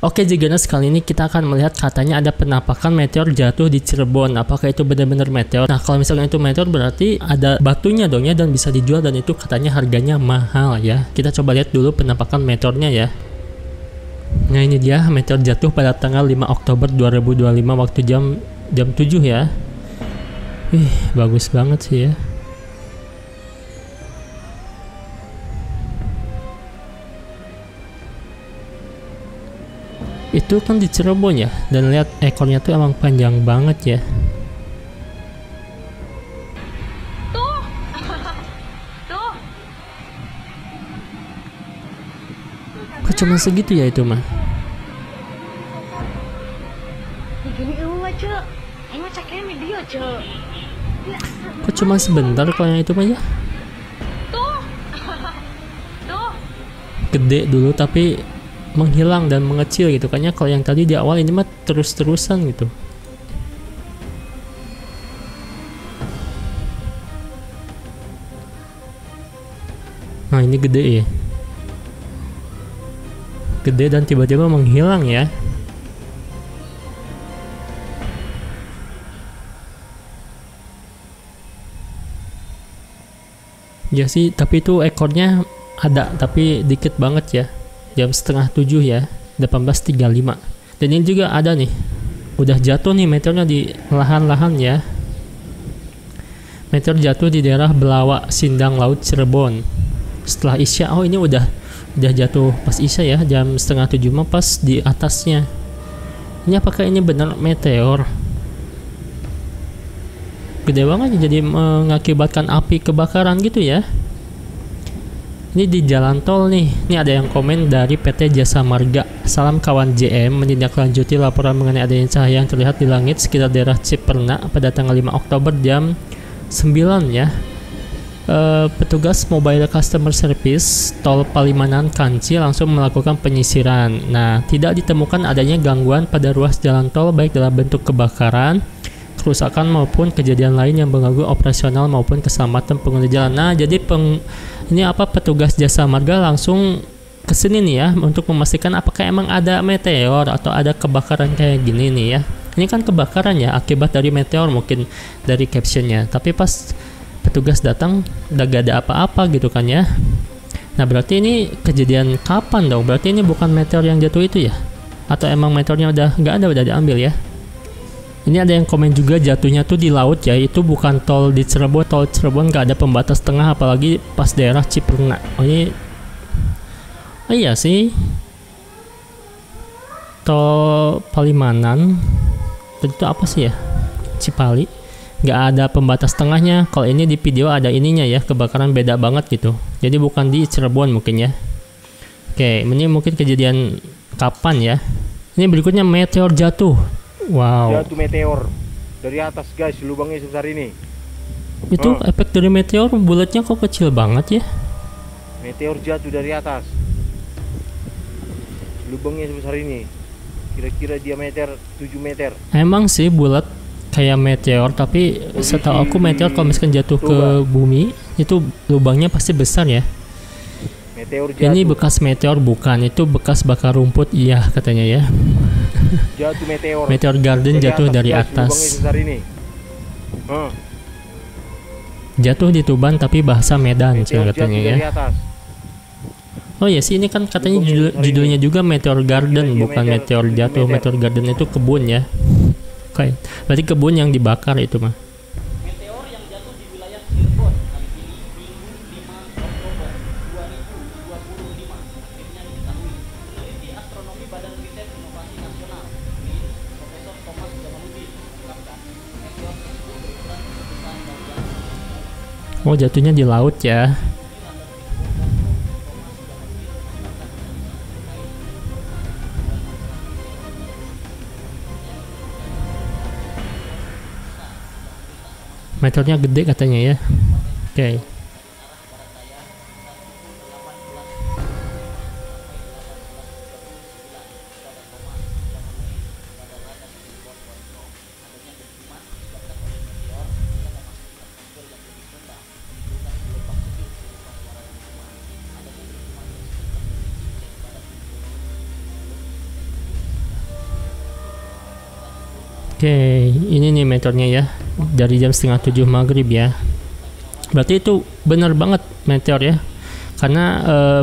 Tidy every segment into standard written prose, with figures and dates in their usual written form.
Oke Jigana, kali ini kita akan melihat katanya ada penampakan meteor jatuh di Cirebon. Apakah itu benar-benar meteor? Nah kalau misalnya itu meteor berarti ada batunya dong ya, dan bisa dijual, dan itu katanya harganya mahal ya. Kita coba lihat dulu penampakan meteornya ya. Nah ini dia, meteor jatuh pada tanggal 5 Oktober 2025 waktu jam 7 ya. Wih, bagus banget sih ya. Itu kan di Cirebon ya, dan lihat ekornya tuh emang panjang banget ya. Tuh. Tuh. Kok cuma segitu ya itu mah? Gini mah cek. Ini ceknya video cek. Kok cuma sebentar kalau yang itu mah ya? Tuh. Tuh. Gede dulu tapi menghilang dan mengecil gitu kan ya. Kalau yang tadi di awal ini mah terus-terusan gitu. Nah ini gede ya, gede dan tiba-tiba menghilang ya. Ya sih, tapi itu ekornya ada tapi dikit banget ya. Jam setengah 7 ya, 18.35. Dan ini juga ada nih, udah jatuh nih meteornya di lahan-lahan ya. Meteor jatuh di daerah Belawa, Sindang Laut, Cirebon setelah Isya. Oh ini udah jatuh pas Isya ya, jam setengah 7 mah pas di atasnya. Ini apakah ini benar meteor? Gede banget jadi mengakibatkan api kebakaran gitu ya. Ini di jalan tol nih. Ini ada yang komen dari PT Jasa Marga. Salam kawan JM, menindaklanjuti laporan mengenai adanya cahaya yang terlihat di langit sekitar daerah Ciperna pada tanggal 5 Oktober jam 9 ya. Petugas Mobile Customer Service Tol Palimanan Kanci langsung melakukan penyisiran. Nah, tidak ditemukan adanya gangguan pada ruas jalan tol baik dalam bentuk kebakaran, kerusakan maupun kejadian lain yang mengganggu operasional maupun keselamatan pengguna jalan. Nah, jadi petugas Jasa Marga langsung ke sini nih ya untuk memastikan apakah emang ada meteor atau ada kebakaran kayak gini nih ya. Ini kan kebakaran ya akibat dari meteor mungkin dari captionnya. Tapi pas petugas datang udah gak ada apa-apa gitu kan ya. Nah, berarti ini kejadian kapan dong? Berarti ini bukan meteor yang jatuh itu ya? Atau emang meteornya udah nggak ada, udah diambil ya? Ini ada yang komen juga jatuhnya tuh di laut ya, itu bukan tol di Cirebon. Tol Cirebon gak ada pembatas tengah, apalagi pas daerah Ciperna. Oh ini, oh iya sih, tol Palimanan, itu apa sih ya, Cipali, gak ada pembatas tengahnya. Kalau ini di video ada ininya ya, kebakaran beda banget gitu. Jadi bukan di Cirebon mungkin ya. Oke, ini mungkin kejadian kapan ya. Ini berikutnya meteor jatuh. Wow. Jatuh meteor dari atas guys, lubangnya sebesar ini. Itu efek dari meteor, bulatnya kok kecil banget ya? Meteor jatuh dari atas, lubangnya sebesar ini. Kira-kira diameter 7 meter. Emang sih bulat kayak meteor, tapi setahu aku meteor kalau misalkan jatuh ke bumi itu lubangnya pasti besar ya. Meteor jatuh. Ini bekas meteor bukan, itu bekas bakar rumput iya katanya ya. Jatuh meteor. Meteor Garden jatuh dari guys, lubangnya atas. sebesar ini. Jatuh di Tuban tapi bahasa Medan Meteor katanya jatuh ya. dari atas. Oh ya sih, ini kan katanya judulnya juga Meteor Garden, bukan meteor jatuh. Meteor Garden itu kebun ya. Oke, berarti kebun yang dibakar itu mah. Meteor yang jatuh di wilayah Cirebon hari ini Minggu 5 Oktober 2025 akhirnya diketahui. Peneliti astronomi Badan Riset Inovasi Nasional BIN, Profesor Thomas Jamaludin mengungkapkan meteor tersebut berukuran sebesar dan Oh, jatuhnya di laut ya. Meteornya gede katanya ya. Oke. Oke, ini nih meteornya ya, dari jam setengah 7 maghrib ya. Berarti itu benar banget meteor ya, karena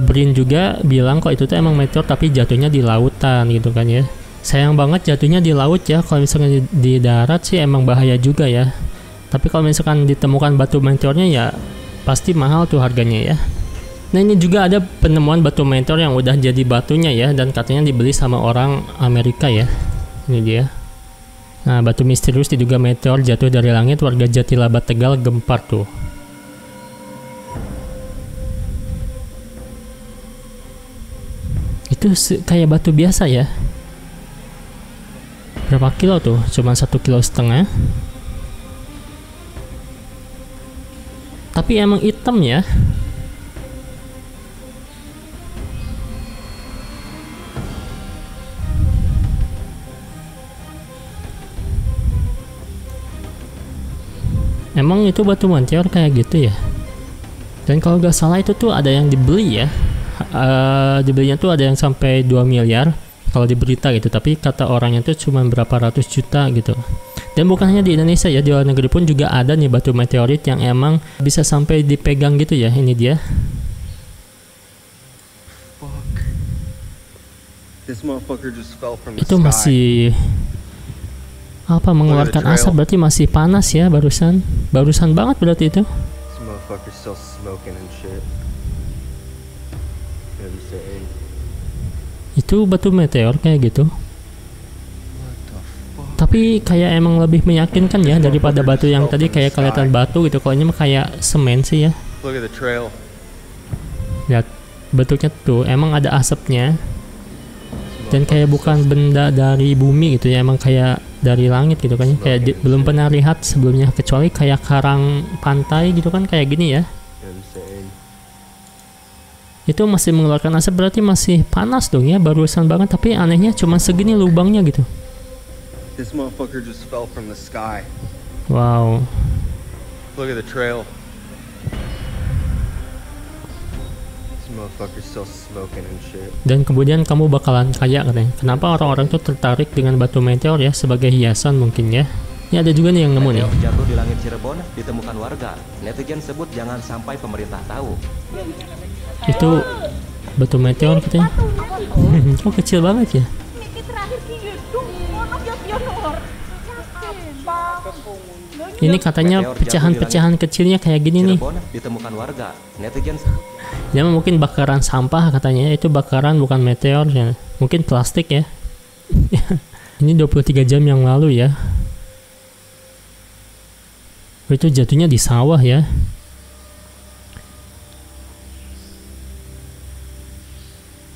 Brin juga bilang kok itu tuh emang meteor tapi jatuhnya di lautan gitu kan ya. Sayang banget jatuhnya di laut ya, kalau misalkan di darat sih emang bahaya juga ya. Tapi kalau misalkan ditemukan batu meteornya ya pasti mahal tuh harganya ya. Nah ini juga ada penemuan batu meteor yang udah jadi batunya ya, dan katanya dibeli sama orang Amerika ya. Ini dia. Nah, batu misterius diduga meteor jatuh dari langit, warga Jatilaba Tegal gempar tuh. Itu kayak batu biasa ya. Berapa kilo tuh? Cuma 1,5 kilo. Tapi emang hitam ya. Emang itu batu meteor kayak gitu ya. Dan kalau nggak salah itu tuh ada yang dibeli ya. Dibelinya tuh ada yang sampai 2 miliar kalau di berita gitu. Tapi kata orangnya tuh cuma berapa ratus juta gitu. Dan bukan hanya di Indonesia ya, di luar negeri pun juga ada nih batu meteorit yang emang bisa sampai dipegang gitu ya. Ini dia. Itu masih apa, mengeluarkan asap, berarti masih panas ya barusan banget berarti itu. Itu batu meteor kayak gitu. Tapi kayak emang lebih meyakinkan ya daripada batu yang tadi kayak kelihatan batu gitu. Kalau ini mah kayak semen sih ya. Lihat bentuknya tuh, emang ada asapnya. Dan kayak bukan benda dari bumi gitu ya, emang kayak dari langit gitu kan, kayak belum pernah lihat sebelumnya, kecuali kayak karang pantai gitu kan, kayak gini ya. Itu masih mengeluarkan asap, berarti masih panas dong ya, barusan banget. Tapi anehnya cuma segini lubangnya gitu. Wow. Dan kemudian kamu bakalan kaya katanya. Kenapa orang-orang tuh tertarik dengan batu meteor ya, sebagai hiasan mungkin ya. Ini ada juga nih yang nemu nih. Jatuh di langit Cirebon ditemukan warga. Netizen sebut jangan sampai pemerintah tahu. Itu batu meteor katanya. Oh kecil banget ya. Ini katanya pecahan-pecahan kecilnya kayak gini nih. Ditemukan warga. Netizen ya mungkin bakaran sampah katanya. Itu bakaran bukan meteor ya. Mungkin plastik ya. Ini 23 jam yang lalu ya. Itu jatuhnya di sawah ya.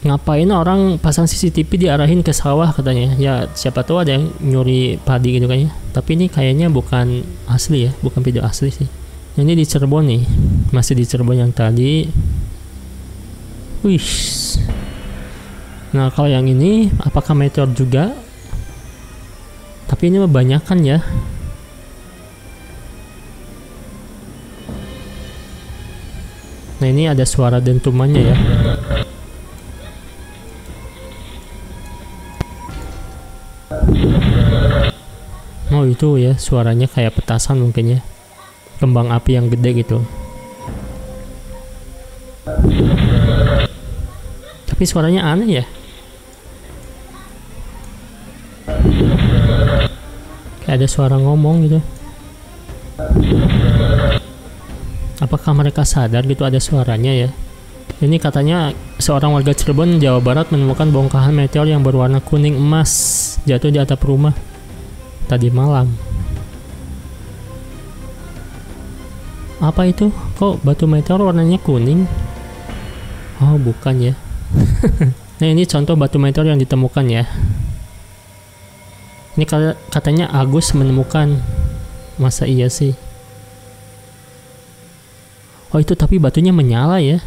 Ngapain orang pasang CCTV diarahin ke sawah katanya. Ya siapa tahu ada yang nyuri padi gitu kan ya. Tapi ini kayaknya bukan asli ya, bukan video asli sih. Ini di Cirebon nih, masih di Cirebon yang tadi. Wih. Nah kalau yang ini apakah meteor juga? Tapi ini kebanyakan ya. Nah ini ada suara dentumannya ya. Oh itu ya, suaranya kayak petasan mungkin ya. Kembang api yang gede gitu. Tapi suaranya aneh ya. Kayak ada suara ngomong gitu. Apakah mereka sadar gitu ada suaranya ya? Ini katanya seorang warga Cirebon, Jawa Barat menemukan bongkahan meteor yang berwarna kuning emas jatuh di atap rumah tadi malam. Apa itu? Kok batu meteor warnanya kuning? Oh bukan ya. Nah ini contoh batu meteor yang ditemukan ya. Ini katanya Agus menemukan. Masa iya sih? Oh itu tapi batunya menyala ya.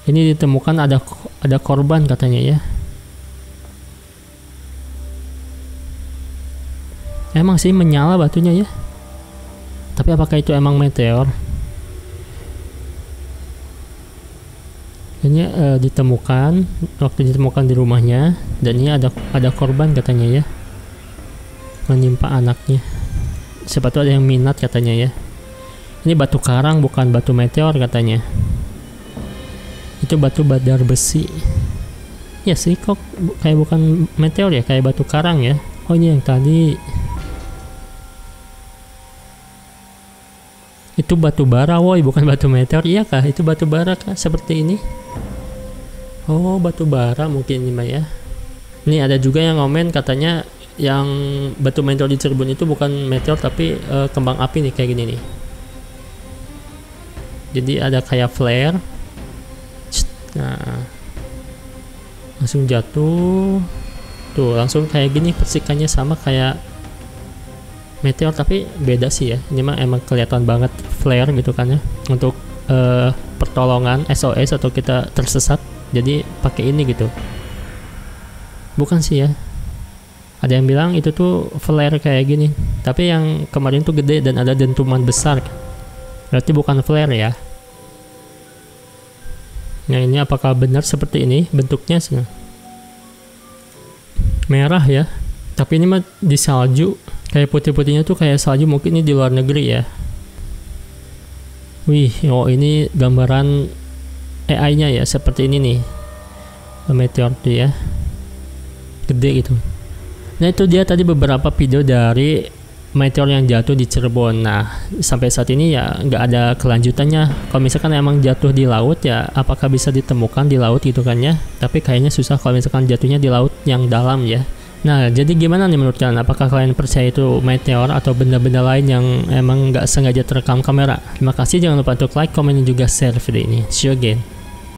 Ini ditemukan ada korban katanya ya. Emang sih menyala batunya ya. Tapi apakah itu emang meteor? Ini ditemukan waktu ditemukan di rumahnya, dan ini ada korban katanya ya, menimpa anaknya. Siapa tahu ada yang minat katanya ya. Ini batu karang bukan batu meteor katanya. Itu batu badar besi. Ya sih, kok kayak bukan meteor ya, kayak batu karang ya. Oh ini yang tadi. Itu batu bara woi, bukan batu meteor. Iya kah? Itu batu bara kah? Seperti ini. Oh batu bara mungkin ini mah ya. Ini ada juga yang komen katanya yang batu meteor di Cirebon itu bukan meteor tapi kembang api nih, kayak gini nih. Jadi ada kayak flare. Nah, langsung jatuh. Tuh, langsung kayak gini, persikannya sama kayak meteor tapi beda sih ya. Ini mah emang kelihatan banget flare gitu kan ya. Untuk pertolongan SOS atau kita tersesat, jadi pakai ini gitu. Bukan sih ya. Ada yang bilang itu tuh flare kayak gini. Tapi yang kemarin tuh gede dan ada dentuman besar. Berarti bukan flare ya. Nah ini apakah benar seperti ini bentuknya sih? Merah ya, tapi ini mah di salju, kayak putih-putihnya tuh kayak salju, mungkin ini di luar negeri ya. Wih, oh ini gambaran AI-nya ya, seperti ini nih, meteor tuh ya, gede gitu. Nah itu dia tadi beberapa video dari meteor yang jatuh di Cirebon. Nah sampai saat ini ya nggak ada kelanjutannya. Kalau misalkan emang jatuh di laut ya apakah bisa ditemukan di laut gitu kan ya. Tapi kayaknya susah kalau misalkan jatuhnya di laut yang dalam ya. Nah jadi gimana nih menurut kalian? Apakah kalian percaya itu meteor atau benda-benda lain yang emang nggak sengaja terekam kamera? Terima kasih, jangan lupa untuk like, komen, dan juga share video ini. See you again.